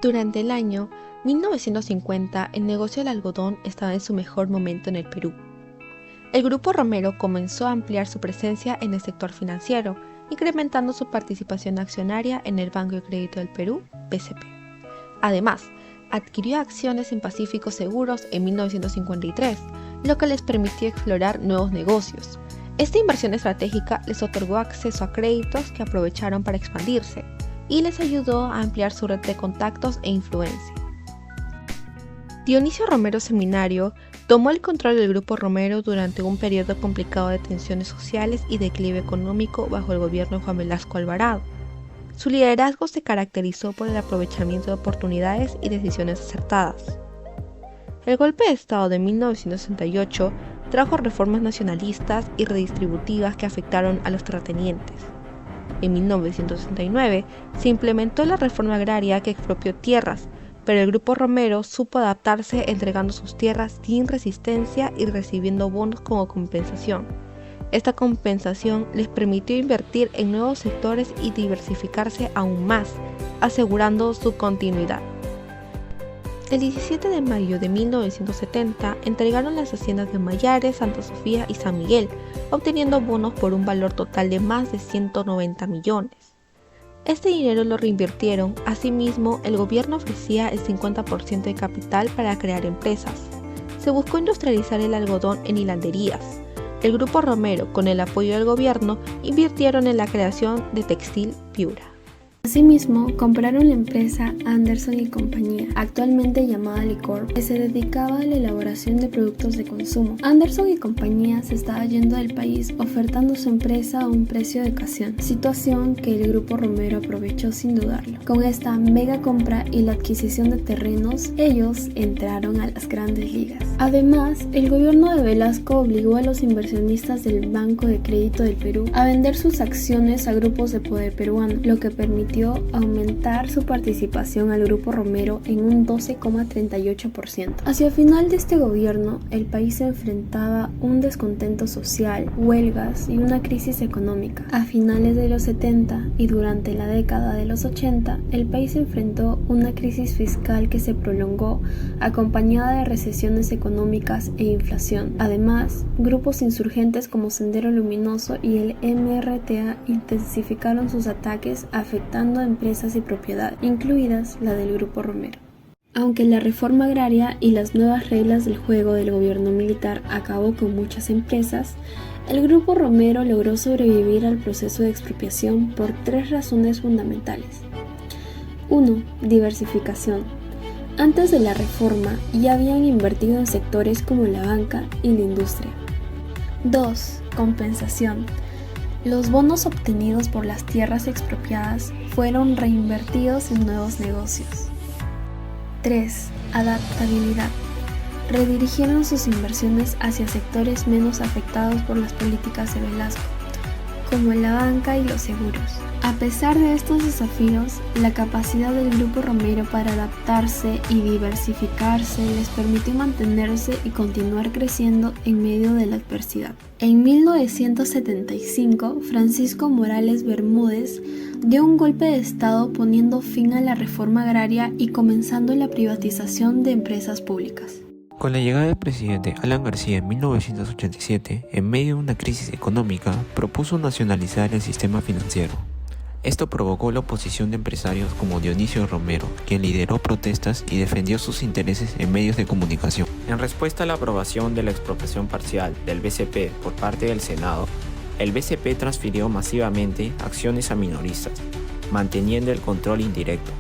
Durante el año 1950, el negocio del algodón estaba en su mejor momento en el Perú. El Grupo Romero comenzó a ampliar su presencia en el sector financiero, incrementando su participación accionaria en el Banco de Crédito del Perú, BCP. Además, adquirió acciones en Pacífico Seguros en 1953, lo que les permitió explorar nuevos negocios. Esta inversión estratégica les otorgó acceso a créditos que aprovecharon para expandirse y les ayudó a ampliar su red de contactos e influencia. Dionisio Romero Seminario tomó el control del Grupo Romero durante un periodo complicado de tensiones sociales y declive económico bajo el gobierno de Juan Velasco Alvarado. Su liderazgo se caracterizó por el aprovechamiento de oportunidades y decisiones acertadas. El golpe de Estado de 1968 trajo reformas nacionalistas y redistributivas que afectaron a los terratenientes. En 1969 se implementó la reforma agraria que expropió tierras, pero el Grupo Romero supo adaptarse entregando sus tierras sin resistencia y recibiendo bonos como compensación. Esta compensación les permitió invertir en nuevos sectores y diversificarse aún más, asegurando su continuidad. El 17 de mayo de 1970 entregaron las haciendas de Mayares, Santa Sofía y San Miguel, obteniendo bonos por un valor total de más de 190 millones. Este dinero lo reinvirtieron. Asimismo, el gobierno ofrecía el 50% de capital para crear empresas. Se buscó industrializar el algodón en hilanderías. El Grupo Romero, con el apoyo del gobierno, invirtieron en la creación de Textil Piura. Asimismo, compraron la empresa Anderson y Compañía, actualmente llamada Licor, que se dedicaba a la elaboración de productos de consumo. Anderson y Compañía se estaba yendo del país ofertando su empresa a un precio de ocasión, situación que el Grupo Romero aprovechó sin dudarlo. Con esta mega compra y la adquisición de terrenos, ellos entraron a las grandes ligas. Además, el gobierno de Velasco obligó a los inversionistas del Banco de Crédito del Perú a vender sus acciones a grupos de poder peruano, lo que permitió aumentar su participación al Grupo Romero en un 12,38%. Hacia el final de este gobierno, el país se enfrentaba a un descontento social, huelgas y una crisis económica. A finales de los 70 y durante la década de los 80, el país enfrentó una crisis fiscal que se prolongó, acompañada de recesiones económicas e inflación. Además, grupos insurgentes como Sendero Luminoso y el MRTA intensificaron sus ataques, afectando a empresas y propiedades, incluidas la del Grupo Romero. Aunque la reforma agraria y las nuevas reglas del juego del gobierno militar acabó con muchas empresas, el Grupo Romero logró sobrevivir al proceso de expropiación por tres razones fundamentales. 1. Diversificación. Antes de la reforma ya habían invertido en sectores como la banca y la industria. 2. Compensación. Los bonos obtenidos por las tierras expropiadas fueron reinvertidos en nuevos negocios. 3. Adaptabilidad. Redirigieron sus inversiones hacia sectores menos afectados por las políticas de Velasco, como la banca y los seguros. A pesar de estos desafíos, la capacidad del Grupo Romero para adaptarse y diversificarse les permitió mantenerse y continuar creciendo en medio de la adversidad. En 1975, Francisco Morales Bermúdez dio un golpe de Estado poniendo fin a la reforma agraria y comenzando la privatización de empresas públicas. Con la llegada del presidente Alan García en 1987, en medio de una crisis económica, propuso nacionalizar el sistema financiero. Esto provocó la oposición de empresarios como Dionisio Romero, quien lideró protestas y defendió sus intereses en medios de comunicación. En respuesta a la aprobación de la expropiación parcial del BCP por parte del Senado, el BCP transfirió masivamente acciones a minoristas, manteniendo el control indirecto.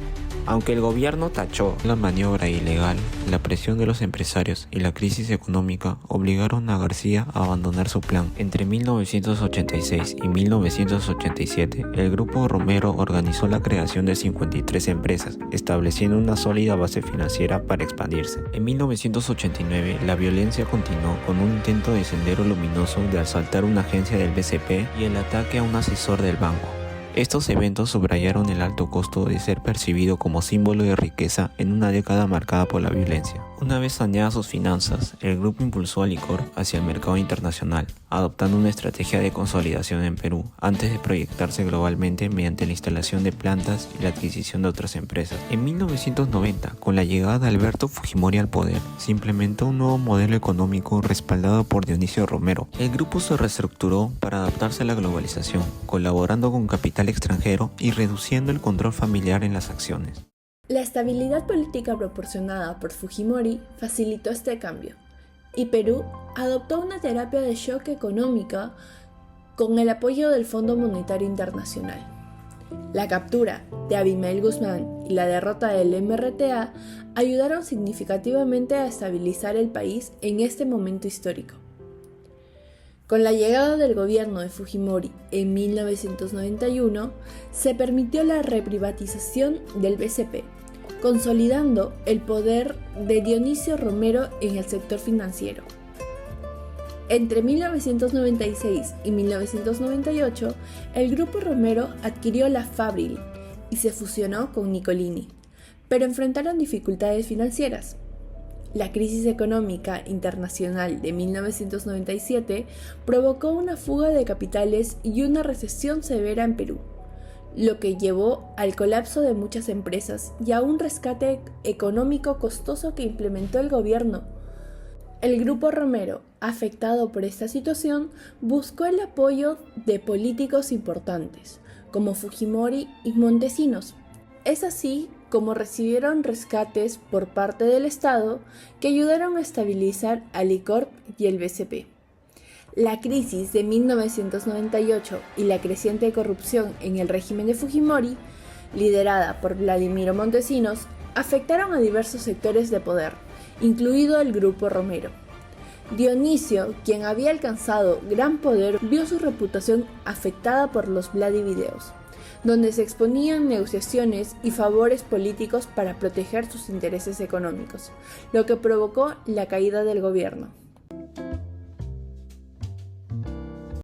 Aunque el gobierno tachó la maniobra ilegal, la presión de los empresarios y la crisis económica obligaron a García a abandonar su plan. Entre 1986 y 1987, el Grupo Romero organizó la creación de 53 empresas, estableciendo una sólida base financiera para expandirse. En 1989, la violencia continuó con un intento de Sendero Luminoso de asaltar una agencia del BCP y el ataque a un asesor del banco. Estos eventos subrayaron el alto costo de ser percibido como símbolo de riqueza en una década marcada por la violencia. Una vez saneadas sus finanzas, el grupo impulsó a Licor hacia el mercado internacional, adoptando una estrategia de consolidación en Perú, antes de proyectarse globalmente mediante la instalación de plantas y la adquisición de otras empresas. En 1990, con la llegada de Alberto Fujimori al poder, se implementó un nuevo modelo económico respaldado por Dionisio Romero. El grupo se reestructuró para adaptarse a la globalización, colaborando con capital extranjero y reduciendo el control familiar en las acciones. La estabilidad política proporcionada por Fujimori facilitó este cambio, y Perú adoptó una terapia de shock económica con el apoyo del Fondo Monetario Internacional. La captura de Abimael Guzmán y la derrota del MRTA ayudaron significativamente a estabilizar el país en este momento histórico. Con la llegada del gobierno de Fujimori en 1991, se permitió la reprivatización del BCP, consolidando el poder de Dionisio Romero en el sector financiero. Entre 1996 y 1998, el Grupo Romero adquirió la Fabril y se fusionó con Nicolini, pero enfrentaron dificultades financieras. La crisis económica internacional de 1997 provocó una fuga de capitales y una recesión severa en Perú, lo que llevó al colapso de muchas empresas y a un rescate económico costoso que implementó el gobierno. El Grupo Romero, afectado por esta situación, buscó el apoyo de políticos importantes, como Fujimori y Montesinos. Es así como recibieron rescates por parte del Estado que ayudaron a estabilizar a Licorp y el BCP. La crisis de 1998 y la creciente corrupción en el régimen de Fujimori, liderada por Vladimiro Montesinos, afectaron a diversos sectores de poder, incluido el Grupo Romero. Dionisio, quien había alcanzado gran poder, vio su reputación afectada por los Vladivideos, donde se exponían negociaciones y favores políticos para proteger sus intereses económicos, lo que provocó la caída del gobierno.